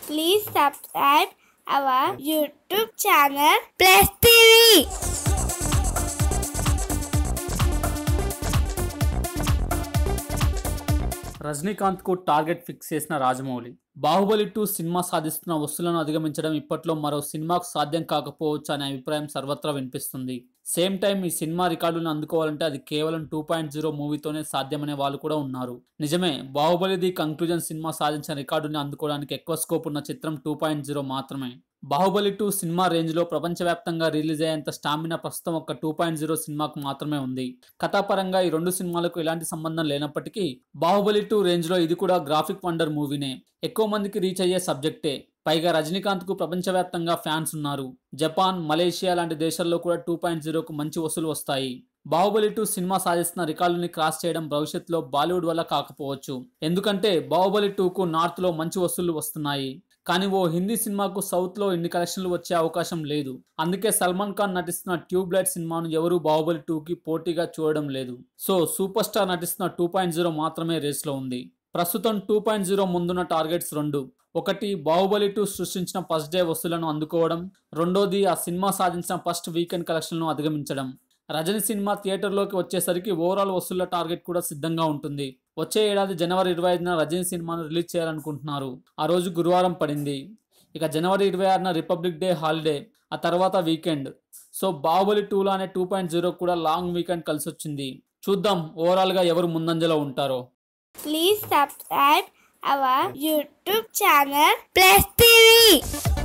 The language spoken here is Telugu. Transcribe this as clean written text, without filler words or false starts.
Please subscribe our YouTube channel Plus TV. Rajinikanth కు టార్గెట్ ఫిక్స్ చేసిన రాజమౌళి. బాహుబలి 2 సినిమా సాధిస్తున్న వసూళ్లను అధిగమించడం ఇప్పట్లో మరో సినిమాకు సాధ్యం కాకపోవచ్చు అనే అభిప్రాయం సర్వత్రా వినిపిస్తుంది. సేమ్ టైం ఈ సినిమా రికార్డులను అందుకోవాలంటే అది కేవలం 2.0 మూవీతోనే సాధ్యమనే వాళ్ళు కూడా ఉన్నారు. నిజమే, బాహుబలి ది కంక్లూజన్ సినిమా సాధించిన రికార్డుని అందుకోవడానికి ఎక్కువ స్కోప్ ఉన్న చిత్రం 2.0 మాత్రమే. బాహుబలి 2 సినిమా రేంజ్ లో ప్రపంచవ్యాప్తంగా రిలీజ్ అయ్యేంత స్టామినా ప్రస్తుతం ఒక 2.0 సినిమాకు మాత్రమే ఉంది. కథాపరంగా ఈ రెండు సినిమాలకు ఎలాంటి సంబంధం లేనప్పటికీ బాహుబలి 2 రేంజ్ లో ఇది కూడా గ్రాఫిక్ వండర్ మూవీనే. ఎక్కువ మందికి రీచ్ అయ్యే సబ్జెక్టే. పైగా రజనీకాంత్ కు ప్రపంచవ్యాప్తంగా ఫ్యాన్స్ ఉన్నారు. జపాన్, మలేషియా లాంటి దేశాల్లో కూడా 2.0కు మంచి వసూలు వస్తాయి. బాహుబలి 2 సినిమా సాధిస్తున్న రికార్డుని క్రాస్ చేయడం భవిష్యత్తులో బాలీవుడ్ వల్ల కాకపోవచ్చు. ఎందుకంటే బాహుబలి 2కు నార్త్ లో మంచి వసూళ్లు వస్తున్నాయి. కానీ ఓ హిందీ సినిమాకు సౌత్ లో ఇన్ని కలెక్షన్లు వచ్చే అవకాశం లేదు. అందుకే సల్మాన్ ఖాన్ నటిస్తున్న ట్యూబ్ లైట్ సినిమాను ఎవరూ బాహుబలి 2కి పోటీగా చూడడం లేదు. సో సూపర్ స్టార్ నటిస్తున్న 2.0 మాత్రమే రేస్ లో ఉంది. ప్రస్తుతం 2.0 ముందున్న టార్గెట్స్ రెండు. ఒకటి, బాహుబలి 2 సృష్టించిన ఫస్ట్ డే వసూళ్లను అందుకోవడం. రెండోది, ఆ సినిమా సాధించిన ఫస్ట్ వీకెండ్ కలెక్షన్లను అధిగమించడం. రజనీ సినిమా థియేటర్లోకి వచ్చేసరికి ఓవరాల్ వసూళ్ల టార్గెట్ కూడా సిద్ధంగా ఉంటుంది. వచ్చే ఏడాది జనవరి 25న రజనీ సినిమాను రిలీజ్ చేయాలనుకుంటున్నారు. ఆ రోజు గురువారం పడింది. ఇక జనవరి 26న రిపబ్లిక్ డే హాలిడే, ఆ తర్వాత వీకెండ్. సో బాహుబలి 2లానే 2.0 కూడా లాంగ్ వీకెండ్ కలిసొచ్చింది. చూద్దాం ఓవరాల్ గా ఎవరు ముందంజలో ఉంటారో. Please subscribe our YouTube channel Plus TV.